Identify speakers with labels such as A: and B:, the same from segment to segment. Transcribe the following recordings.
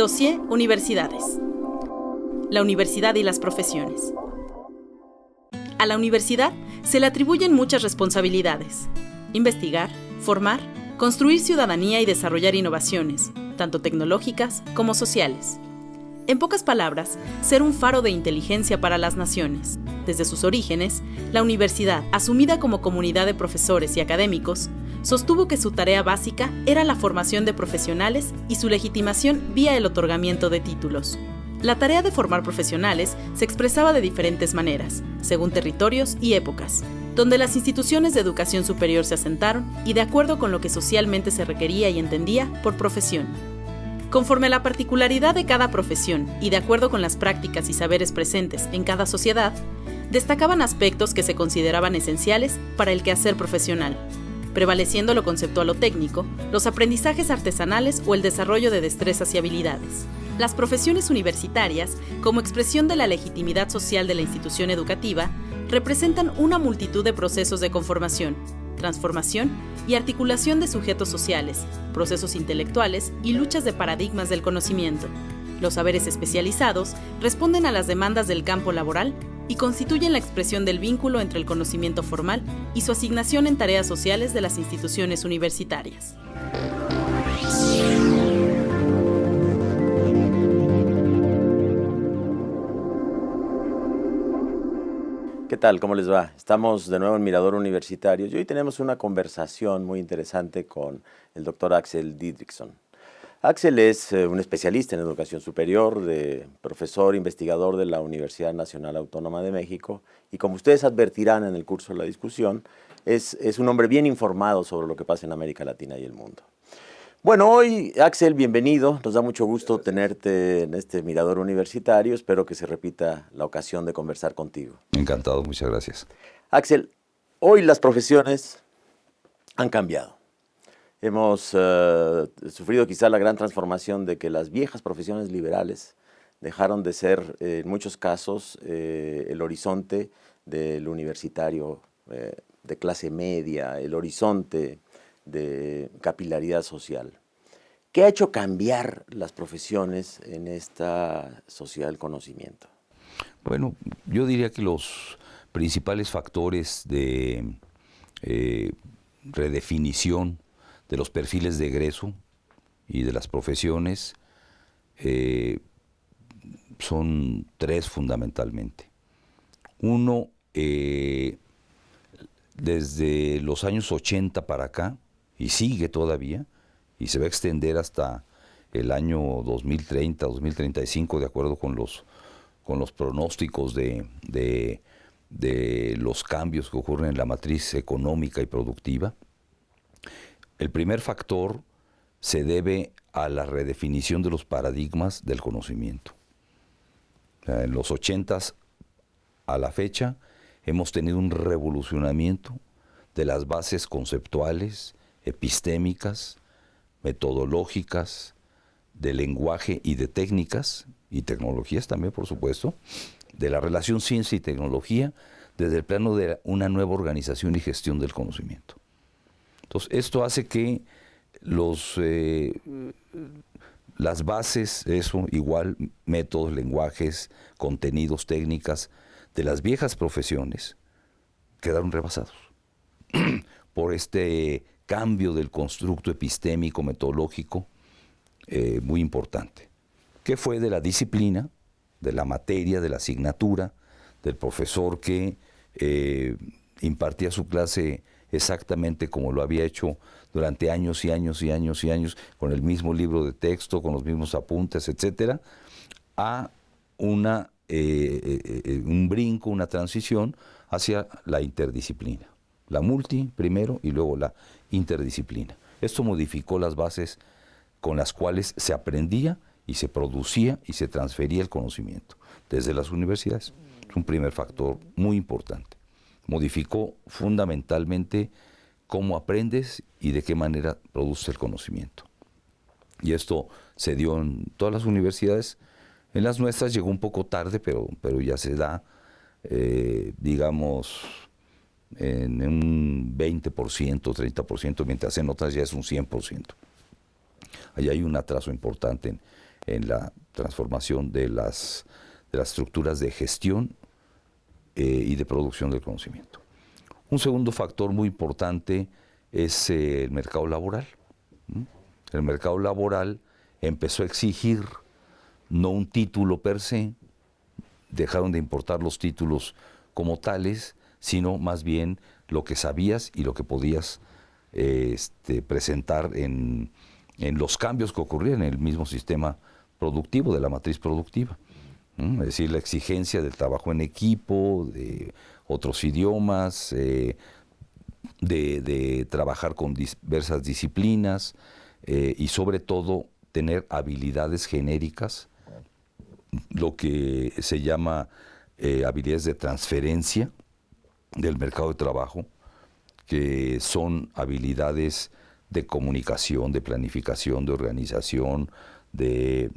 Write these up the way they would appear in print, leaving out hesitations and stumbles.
A: Dossier Universidades. La universidad y las profesiones. A la universidad se le atribuyen muchas responsabilidades: investigar, formar, construir ciudadanía y desarrollar innovaciones, tanto tecnológicas como sociales. En pocas palabras, ser un faro de inteligencia para las naciones. Desde sus orígenes, la universidad, asumida como comunidad de profesores y académicos, sostuvo que su tarea básica era la formación de profesionales y su legitimación vía el otorgamiento de títulos. La tarea de formar profesionales se expresaba de diferentes maneras, según territorios y épocas, donde las instituciones de educación superior se asentaron y de acuerdo con lo que socialmente se requería y entendía por profesión. Conforme a la particularidad de cada profesión y de acuerdo con las prácticas y saberes presentes en cada sociedad, destacaban aspectos que se consideraban esenciales para el quehacer profesional, prevaleciendo lo conceptual o técnico, los aprendizajes artesanales o el desarrollo de destrezas y habilidades. Las profesiones universitarias, como expresión de la legitimidad social de la institución educativa, representan una multitud de procesos de conformación, transformación y articulación de sujetos sociales, procesos intelectuales y luchas de paradigmas del conocimiento. Los saberes especializados responden a las demandas del campo laboral y constituyen la expresión del vínculo entre el conocimiento formal y su asignación en tareas sociales de las instituciones universitarias.
B: ¿Qué tal? ¿Cómo les va? Estamos de nuevo en Mirador Universitario y hoy tenemos una conversación muy interesante con el doctor Axel Didrikson. Axel es un especialista en educación superior, profesor investigador de la Universidad Nacional Autónoma de México y, como ustedes advertirán en el curso de la discusión, es un hombre bien informado sobre lo que pasa en América Latina y el mundo. Bueno, hoy, Axel, bienvenido. Nos da mucho gusto tenerte en este Mirador Universitario. Espero que se repita la ocasión de conversar contigo.
C: Encantado, muchas gracias.
B: Axel, hoy las profesiones han cambiado. Hemos sufrido quizá la gran transformación de que las viejas profesiones liberales dejaron de ser, en muchos casos, el horizonte del universitario de clase media, el horizonte de capilaridad social. ¿Qué ha hecho cambiar las profesiones en esta sociedad del conocimiento?
C: Bueno, yo diría que los principales factores de redefinición de los perfiles de egreso y de las profesiones son tres fundamentalmente. Uno, desde los años 80 para acá, y sigue todavía, y se va a extender hasta el año 2030, 2035, de acuerdo con los pronósticos de los cambios que ocurren en la matriz económica y productiva. El primer factor se debe a la redefinición de los paradigmas del conocimiento. En los 80s a la fecha hemos tenido un revolucionamiento de las bases conceptuales, epistémicas, metodológicas, de lenguaje y de técnicas, y tecnologías también, por supuesto, de la relación ciencia y tecnología desde el plano de una nueva organización y gestión del conocimiento. Entonces, esto hace que las bases, igual métodos, lenguajes, contenidos, técnicas de las viejas profesiones quedaron rebasados por este cambio del constructo epistémico, metodológico, muy importante, que fue de la disciplina, de la materia, de la asignatura, del profesor que impartía su clase exactamente como lo había hecho durante años y años y años y años, con el mismo libro de texto, con los mismos apuntes, etcétera, a un brinco, una transición hacia la interdisciplina. La multi primero y luego la interdisciplina. Esto modificó las bases con las cuales se aprendía y se producía y se transfería el conocimiento desde las universidades. Es un primer factor muy importante. Modificó fundamentalmente cómo aprendes y de qué manera produces el conocimiento. Y esto se dio en todas las universidades. En las nuestras llegó un poco tarde, pero ya se da, digamos, en un 20%, 30%, mientras en otras ya es un 100%. Allá hay un atraso importante en la transformación de las estructuras de gestión y de producción del conocimiento. Un segundo factor muy importante es el mercado laboral. El mercado laboral empezó a exigir no un título per se, dejaron de importar los títulos como tales, sino más bien lo que sabías y lo que podías presentar en los cambios que ocurrían en el mismo sistema productivo, de la matriz productiva. Es decir, la exigencia del trabajo en equipo, de otros idiomas, de trabajar con diversas disciplinas y sobre todo tener habilidades genéricas, lo que se llama habilidades de transferencia del mercado de trabajo, que son habilidades de comunicación, de planificación, de organización, de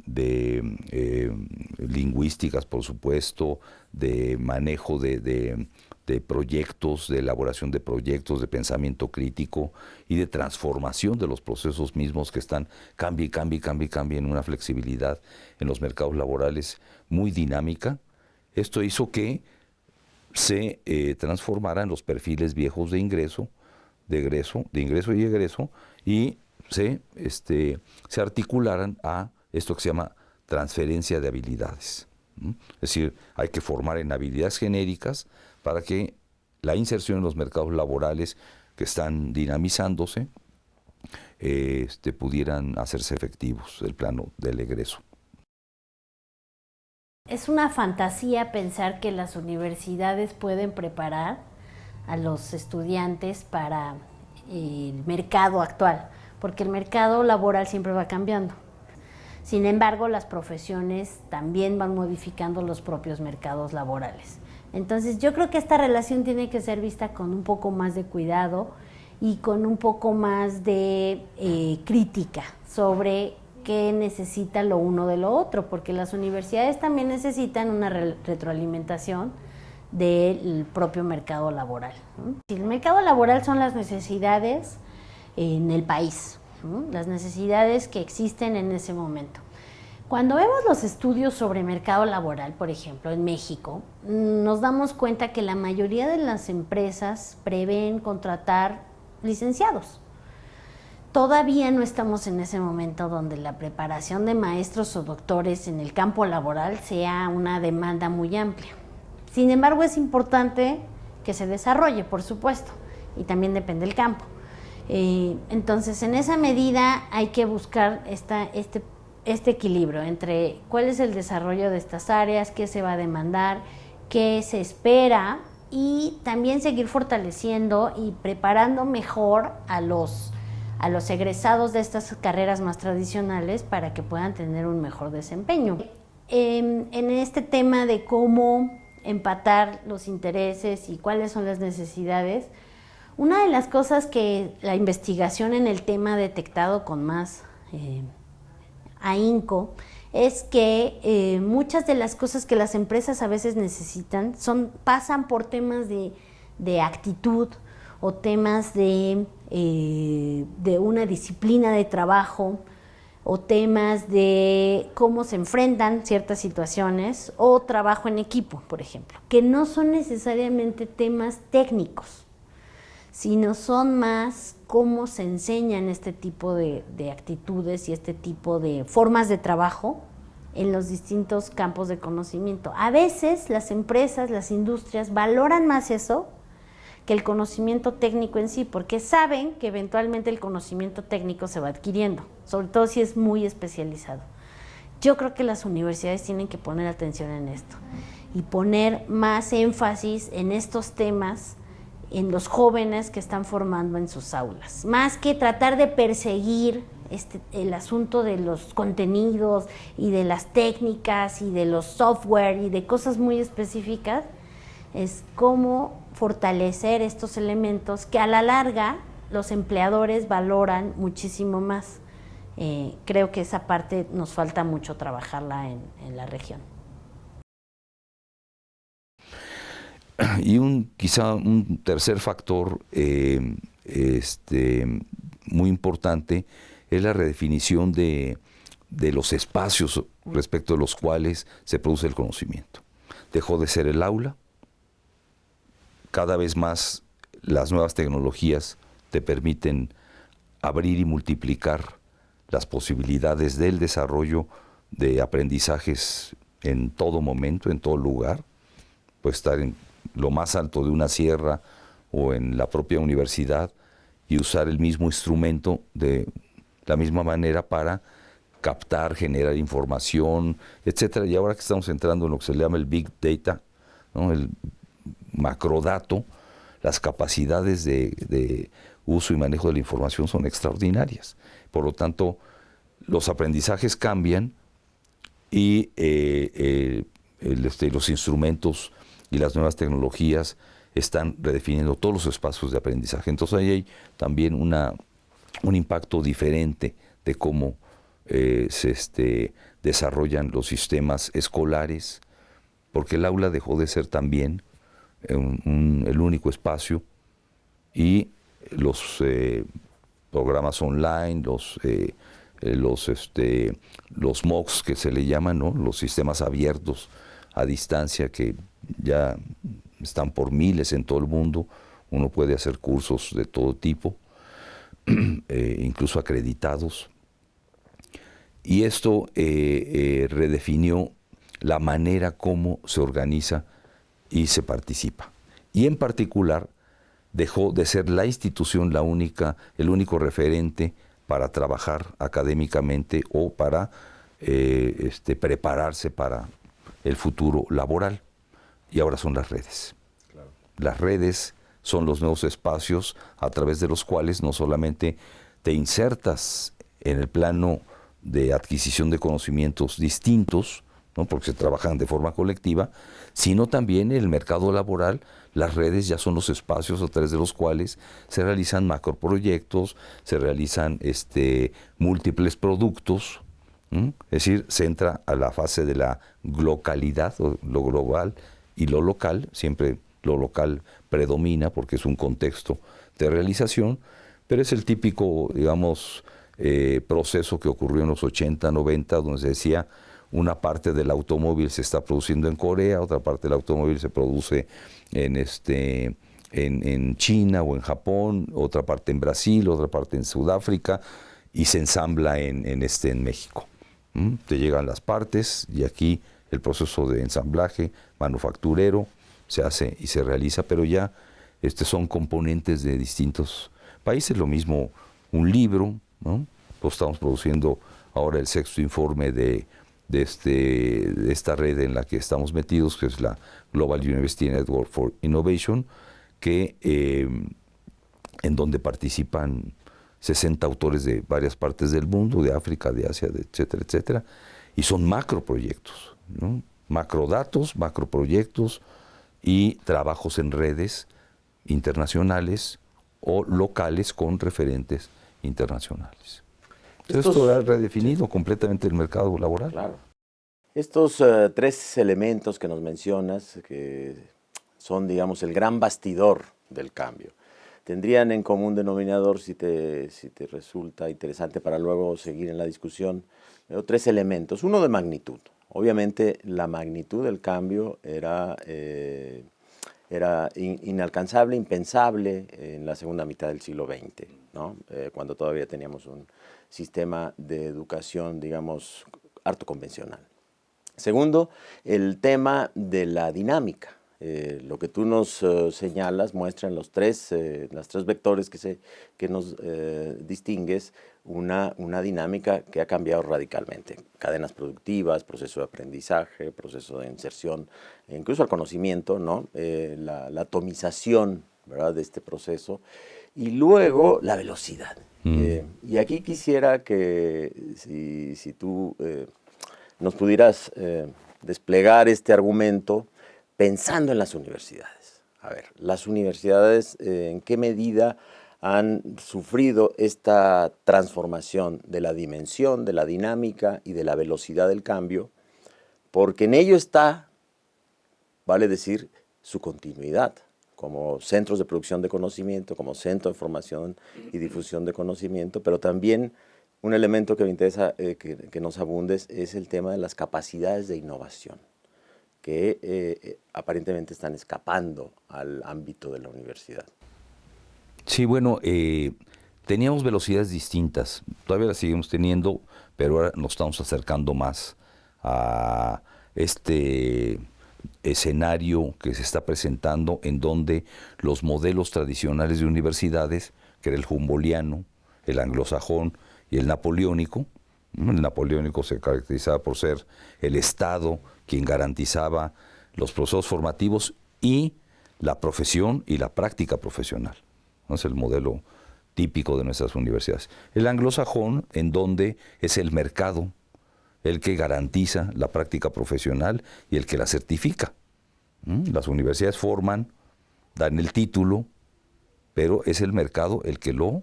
C: lingüísticas, por supuesto, de manejo de proyectos, de elaboración de proyectos, de pensamiento crítico y de transformación de los procesos mismos que están cambia en una flexibilidad en los mercados laborales muy dinámica. Esto hizo que se transformaran los perfiles viejos de ingreso y egreso y se articularan a esto que se llama transferencia de habilidades. Es decir, hay que formar en habilidades genéricas para que la inserción en los mercados laborales que están dinamizándose pudieran hacerse efectivos el plano del egreso.
D: Es una fantasía pensar que las universidades pueden preparar a los estudiantes para el mercado actual, porque el mercado laboral siempre va cambiando. Sin embargo, las profesiones también van modificando los propios mercados laborales. Entonces, yo creo que esta relación tiene que ser vista con un poco más de cuidado y con un poco más de crítica sobre qué necesita lo uno de lo otro, porque las universidades también necesitan una retroalimentación del propio mercado laboral. El mercado laboral son las necesidades en el país, las necesidades que existen en ese momento. Cuando vemos los estudios sobre mercado laboral, por ejemplo, en México, nos damos cuenta que la mayoría de las empresas prevén contratar licenciados. Todavía no estamos en ese momento donde la preparación de maestros o doctores en el campo laboral sea una demanda muy amplia. Sin embargo, es importante que se desarrolle, por supuesto, y también depende del campo. Entonces, en esa medida hay que buscar este equilibrio entre cuál es el desarrollo de estas áreas, qué se va a demandar, qué se espera, y también seguir fortaleciendo y preparando mejor a los egresados de estas carreras más tradicionales para que puedan tener un mejor desempeño. En este tema de cómo empatar los intereses y cuáles son las necesidades, una de las cosas que la investigación en el tema ha detectado con más ahínco es que muchas de las cosas que las empresas a veces necesitan pasan por temas de actitud o temas de una disciplina de trabajo o temas de cómo se enfrentan ciertas situaciones o trabajo en equipo, por ejemplo, que no son necesariamente temas técnicos, sino son más cómo se enseñan este tipo de actitudes y este tipo de formas de trabajo en los distintos campos de conocimiento. A veces las empresas, las industrias valoran más eso que el conocimiento técnico en sí, porque saben que eventualmente el conocimiento técnico se va adquiriendo, sobre todo si es muy especializado. Yo creo que las universidades tienen que poner atención en esto y poner más énfasis en estos temas en los jóvenes que están formando en sus aulas, más que tratar de perseguir el asunto de los contenidos y de las técnicas y de los software y de cosas muy específicas. Es cómo fortalecer estos elementos que a la larga los empleadores valoran muchísimo más. Creo que esa parte nos falta mucho trabajarla en la región.
C: Y quizá un tercer factor muy importante es la redefinición de de los espacios respecto de los cuales se produce el conocimiento. Dejó de ser el aula. Cada vez más las nuevas tecnologías te permiten abrir y multiplicar las posibilidades del desarrollo de aprendizajes en todo momento, en todo lugar. Puedes estar en lo más alto de una sierra o en la propia universidad y usar el mismo instrumento de la misma manera para captar, generar información, etcétera. Y ahora que estamos entrando en lo que se llama el Big Data, ¿no? El macrodato, las capacidades de uso y manejo de la información son extraordinarias. Por lo tanto, los aprendizajes cambian y los instrumentos y las nuevas tecnologías están redefiniendo todos los espacios de aprendizaje. Entonces ahí hay también un impacto diferente de cómo se desarrollan los sistemas escolares, porque el aula dejó de ser también el único espacio, y los programas online, los MOOCs que se le llaman, ¿no? Los sistemas abiertos a distancia que ya están por miles en todo el mundo. Uno puede hacer cursos de todo tipo, incluso acreditados. Y esto redefinió la manera como se organiza y se participa. Y en particular dejó de ser la institución el único referente para trabajar académicamente o para prepararse para el futuro laboral. Y ahora son las redes. Claro. Las redes son los nuevos espacios a través de los cuales no solamente te insertas en el plano de adquisición de conocimientos distintos, ¿no? Porque se trabajan de forma colectiva, sino también en el mercado laboral. Las redes ya son los espacios a través de los cuales se realizan macroproyectos, se realizan múltiples productos, ¿sí? Es decir, se entra a la fase de la localidad, lo global y lo local. Siempre lo local predomina porque es un contexto de realización, pero es el típico, digamos, proceso que ocurrió en los 80, 90, donde se decía una parte del automóvil se está produciendo en Corea, otra parte del automóvil se produce en China o en Japón, otra parte en Brasil, otra parte en Sudáfrica, y se ensambla en México. Te llegan las partes y aquí el proceso de ensamblaje manufacturero se hace y se realiza, pero ya son componentes de distintos países. Lo mismo un libro, ¿no? Pues estamos produciendo ahora el 6º informe de esta red en la que estamos metidos, que es la Global University Network for Innovation, que en donde participan 60 autores de varias partes del mundo, de África, de Asia, etcétera, etcétera, y son macroproyectos, ¿no? Macrodatos, macroproyectos y trabajos en redes internacionales o locales con referentes internacionales. Esto ha redefinido completamente el mercado laboral.
B: Claro. Estos 3 elementos que nos mencionas, que son, digamos, el gran bastidor del cambio, tendrían en común denominador, si te resulta interesante para luego seguir en la discusión, 3 elementos. Uno de magnitud. Obviamente la magnitud del cambio era inalcanzable, impensable en la segunda mitad del siglo XX, ¿no? Cuando todavía teníamos un sistema de educación, digamos, harto convencional. Segundo, el tema de la dinámica. Lo que tú nos señalas muestra en las tres vectores que nos distingues una dinámica que ha cambiado radicalmente. Cadenas productivas, proceso de aprendizaje, proceso de inserción, incluso al conocimiento, ¿no? La atomización, ¿verdad?, de este proceso. Y luego la velocidad. Y aquí quisiera que si tú nos pudieras desplegar este argumento pensando en las universidades. A ver, las universidades, ¿en qué medida han sufrido esta transformación de la dimensión, de la dinámica y de la velocidad del cambio? Porque en ello está, vale decir, su continuidad como centros de producción de conocimiento, como centro de formación y difusión de conocimiento, pero también Un elemento que me interesa que nos abundes es el tema de las capacidades de innovación, que aparentemente están escapando al ámbito de la universidad.
C: Sí, bueno, teníamos velocidades distintas, todavía las seguimos teniendo, pero ahora nos estamos acercando más a este escenario que se está presentando en donde los modelos tradicionales de universidades, que era el humboldtiano, el anglosajón y el napoleónico, ¿no? El napoleónico se caracterizaba por ser el Estado quien garantizaba los procesos formativos y la profesión y la práctica profesional. ¿No? Es el modelo típico de nuestras universidades. El anglosajón, en donde es el mercado el que garantiza la práctica profesional y el que la certifica. Las universidades forman, dan el título, pero es el mercado el que lo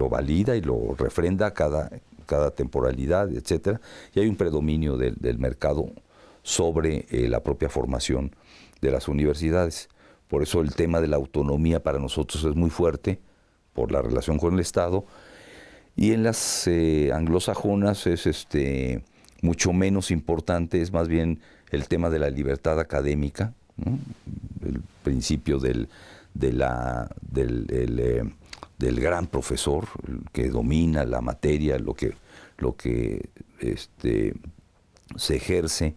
C: valida y lo refrenda cada temporalidad, etcétera. Y hay un predominio del mercado sobre la propia formación de las universidades. Por eso el tema de la autonomía para nosotros es muy fuerte, por la relación con el Estado. Y en las anglosajonas es mucho menos importante, es más bien el tema de la libertad académica, ¿no? El principio del gran profesor que domina la materia, lo que se ejerce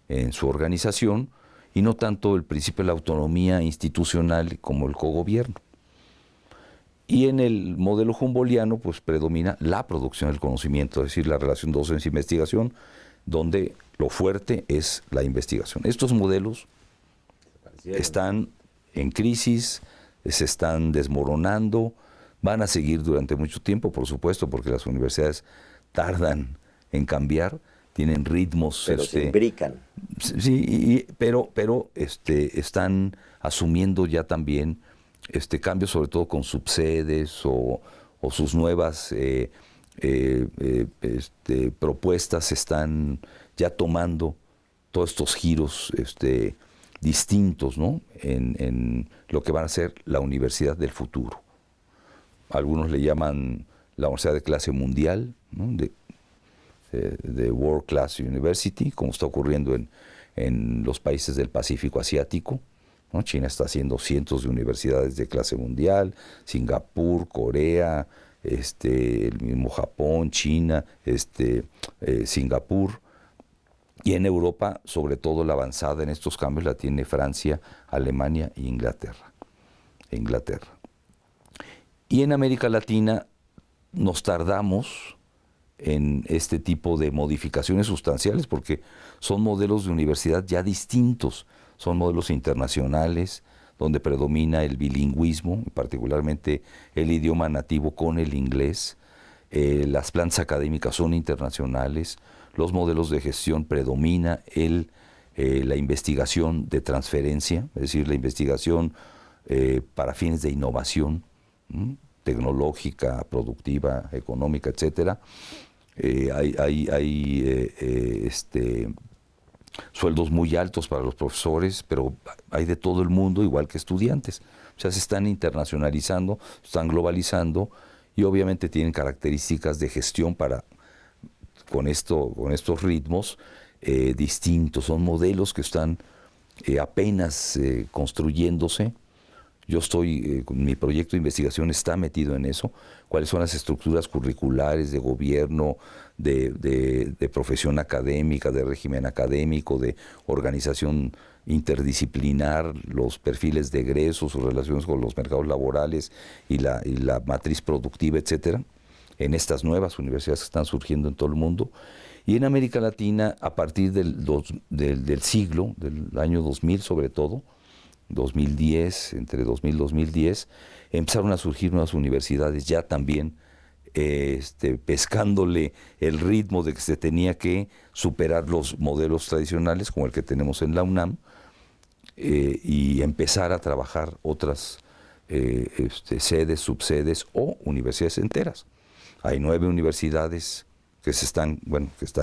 C: en su organización, y no tanto el principio de la autonomía institucional como el cogobierno. Y en el modelo humboldtiano pues predomina la producción del conocimiento, es decir, la relación docencia-investigación, donde lo fuerte es la investigación. Estos modelos están en crisis, se están desmoronando, van a seguir durante mucho tiempo, por supuesto, porque las universidades tardan en cambiar, tienen ritmos...
B: Pero se imbrican.
C: Sí, pero están asumiendo ya también cambios, sobre todo con subsedes o sus nuevas propuestas están ya tomando todos estos giros distintos, ¿no? en lo que van a ser la universidad del futuro. Algunos le llaman la universidad de clase mundial, ¿no? de World Class University, como está ocurriendo en los países del Pacífico Asiático, ¿no? China está haciendo cientos de universidades de clase mundial, Singapur, Corea, el mismo Japón, China, Singapur. Y en Europa, sobre todo la avanzada en estos cambios la tiene Francia, Alemania e Inglaterra. Y en América Latina nos tardamos en este tipo de modificaciones sustanciales porque son modelos de universidad ya distintos, son modelos internacionales donde predomina el bilingüismo, particularmente el idioma nativo con el inglés. Las plantas académicas son internacionales, los modelos de gestión predomina la investigación de transferencia, es decir, la investigación para fines de innovación, tecnológica, productiva, económica, etcétera. Hay sueldos muy altos para los profesores, pero hay de todo el mundo, igual que estudiantes. O sea, se están internacionalizando, se están globalizando y obviamente tienen características de gestión con estos ritmos distintos. Son modelos que están apenas construyéndose. Yo mi proyecto de investigación está metido en eso. ¿Cuáles son las estructuras curriculares de gobierno, de profesión académica, de régimen académico, de organización interdisciplinar, los perfiles de egresos, sus relaciones con los mercados laborales y la matriz productiva, etcétera, en estas nuevas universidades que están surgiendo en todo el mundo? Y en América Latina, a partir del siglo, del año 2000 sobre todo, 2010, entre 2000 y 2010, empezaron a surgir nuevas universidades ya también pescándole el ritmo de que se tenía que superar los modelos tradicionales como el que tenemos en la UNAM y empezar a trabajar otras sedes, subsedes o universidades enteras. Hay 9 universidades que están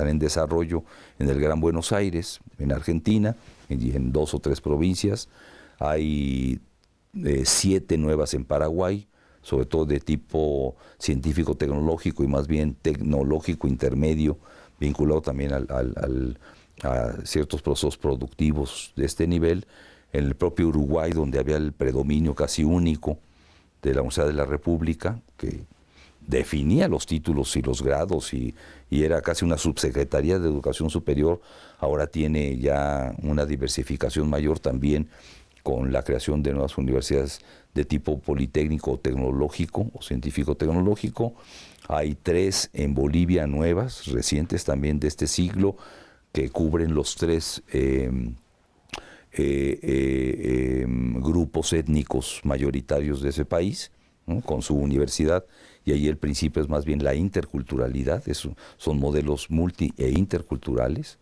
C: en desarrollo en el Gran Buenos Aires, en Argentina, en 2 o 3 provincias. Hay 7 nuevas en Paraguay, sobre todo de tipo científico-tecnológico y más bien tecnológico intermedio, vinculado también a ciertos procesos productivos de este nivel. En el propio Uruguay, donde había el predominio casi único de la Universidad de la República, que definía los títulos y los grados y era casi una subsecretaría de educación superior, ahora tiene ya una diversificación mayor también con la creación de nuevas universidades de tipo politécnico o tecnológico o científico-tecnológico. Hay 3 en Bolivia nuevas, recientes también de este siglo, que cubren los 3 grupos étnicos mayoritarios de ese país, ¿no? Con su universidad, y ahí el principio es más bien la interculturalidad, son modelos multi e interculturales.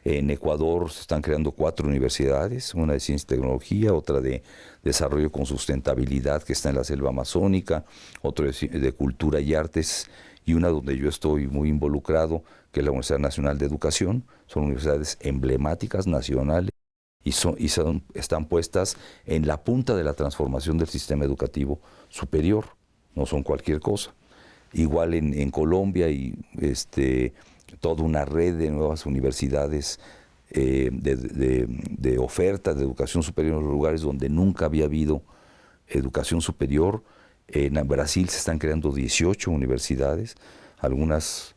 C: En Ecuador se están creando 4 universidades, una de ciencia y tecnología, otra de desarrollo con sustentabilidad que está en la selva amazónica, otra de cultura y artes, y una donde yo estoy muy involucrado, que es la Universidad Nacional de Educación. Son universidades emblemáticas nacionales y están puestas en la punta de la transformación del sistema educativo superior, no son cualquier cosa. Igual en Colombia y toda una red de nuevas universidades de oferta de educación superior en los lugares donde nunca había habido educación superior. En Brasil se están creando 18 universidades, algunas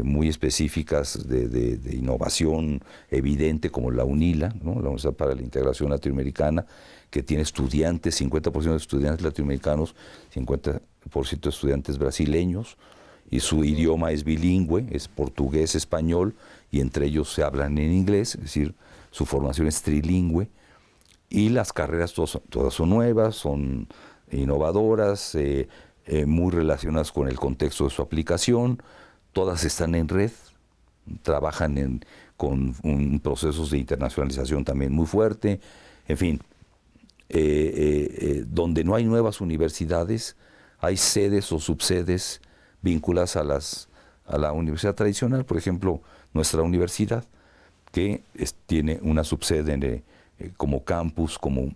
C: muy específicas de innovación evidente, como la UNILA, ¿no? La Universidad para la Integración Latinoamericana, que tiene estudiantes, 50% de estudiantes latinoamericanos, 50% de estudiantes brasileños, y su idioma es bilingüe, es portugués, español, y entre ellos se hablan en inglés, es decir, su formación es trilingüe, y las carreras todas son nuevas, son innovadoras, muy relacionadas con el contexto de su aplicación, todas están en red, trabajan con procesos de internacionalización también muy fuerte, en fin, donde no hay nuevas universidades, hay sedes o subsedes vinculadas a la universidad tradicional. Por ejemplo, nuestra universidad, que tiene una subsede como campus, como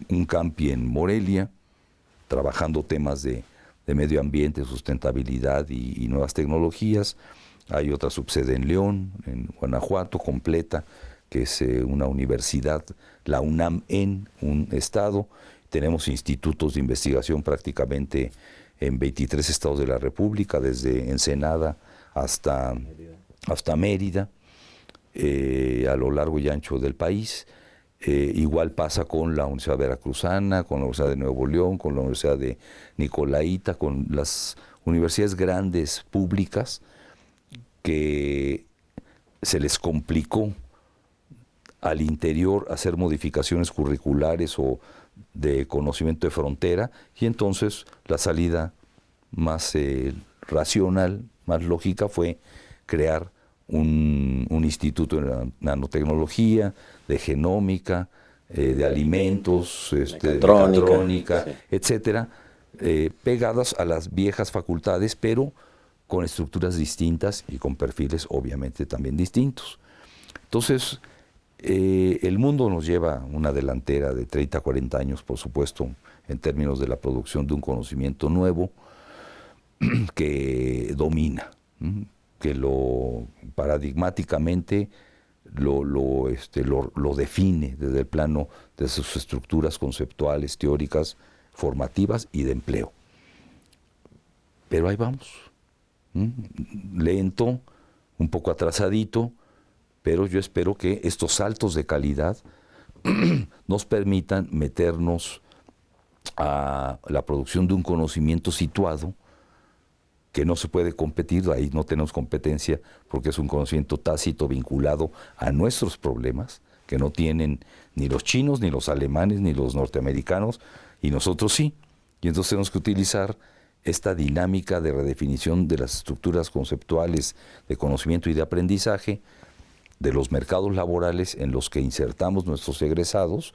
C: un campi en Morelia, trabajando temas de medio ambiente, sustentabilidad y nuevas tecnologías. Hay otra subsede en León, en Guanajuato, completa, que es una universidad, la UNAM, en un estado. Tenemos institutos de investigación prácticamente en 23 estados de la República, desde Ensenada hasta Mérida, a lo largo y ancho del país. Igual pasa con la Universidad Veracruzana, con la Universidad de Nuevo León, con la Universidad de Nicolaita, con las universidades grandes públicas que se les complicó al interior hacer modificaciones curriculares o de conocimiento de frontera, y entonces la salida más racional, más lógica, fue crear un instituto de nanotecnología, de genómica, de alimentos, de mecatrónica, sí, etcétera, pegadas a las viejas facultades, pero con estructuras distintas y con perfiles obviamente también distintos. Entonces, el mundo nos lleva una delantera de 30 a 40 años, por supuesto, en términos de la producción de un conocimiento nuevo que domina, que paradigmáticamente lo define desde el plano de sus estructuras conceptuales, teóricas, formativas y de empleo. Pero ahí vamos, lento, un poco atrasadito, pero yo espero que estos saltos de calidad nos permitan meternos a la producción de un conocimiento situado, que no se puede competir, ahí no tenemos competencia, porque es un conocimiento tácito vinculado a nuestros problemas, que no tienen ni los chinos, ni los alemanes, ni los norteamericanos, y nosotros sí. Y entonces tenemos que utilizar esta dinámica de redefinición de las estructuras conceptuales de conocimiento y de aprendizaje, de los mercados laborales en los que insertamos nuestros egresados,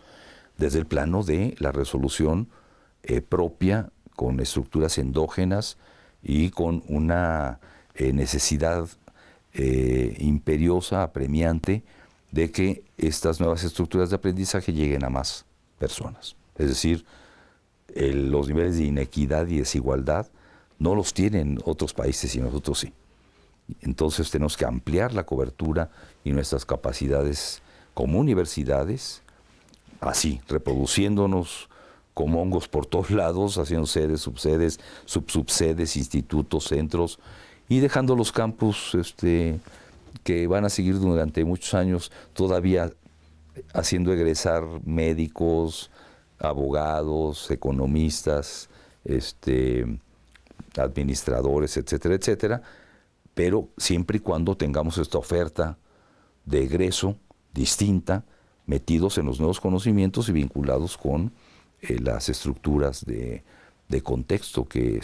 C: desde el plano de la resolución propia, con estructuras endógenas y con una necesidad imperiosa, apremiante, de que estas nuevas estructuras de aprendizaje lleguen a más personas. Es decir, los niveles de inequidad y desigualdad no los tienen otros países y nosotros sí. Entonces tenemos que ampliar la cobertura y nuestras capacidades como universidades, así, reproduciéndonos como hongos por todos lados, haciendo sedes, subsedes, subsedes, institutos, centros, y dejando los campus que van a seguir durante muchos años todavía haciendo egresar médicos, abogados, economistas, administradores, etcétera, etcétera, pero siempre y cuando tengamos esta oferta de egreso distinta, metidos en los nuevos conocimientos y vinculados con las estructuras de contexto que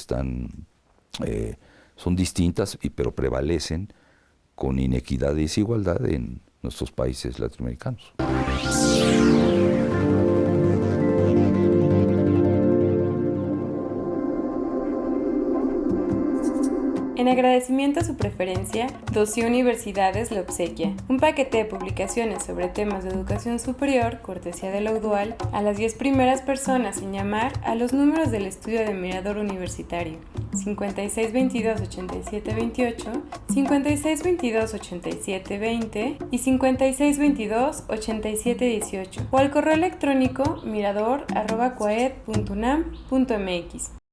C: son distintas, pero prevalecen con inequidad y desigualdad en nuestros países latinoamericanos.
E: En agradecimiento a su preferencia, Dossier Universidades le obsequia un paquete de publicaciones sobre temas de educación superior, cortesía de la UDUAL, a las 10 primeras personas en llamar a los números del estudio de Mirador Universitario 5622-8728, 5622-8720 y 5622-8718 o al correo electrónico mirador@coaed.unam.mx.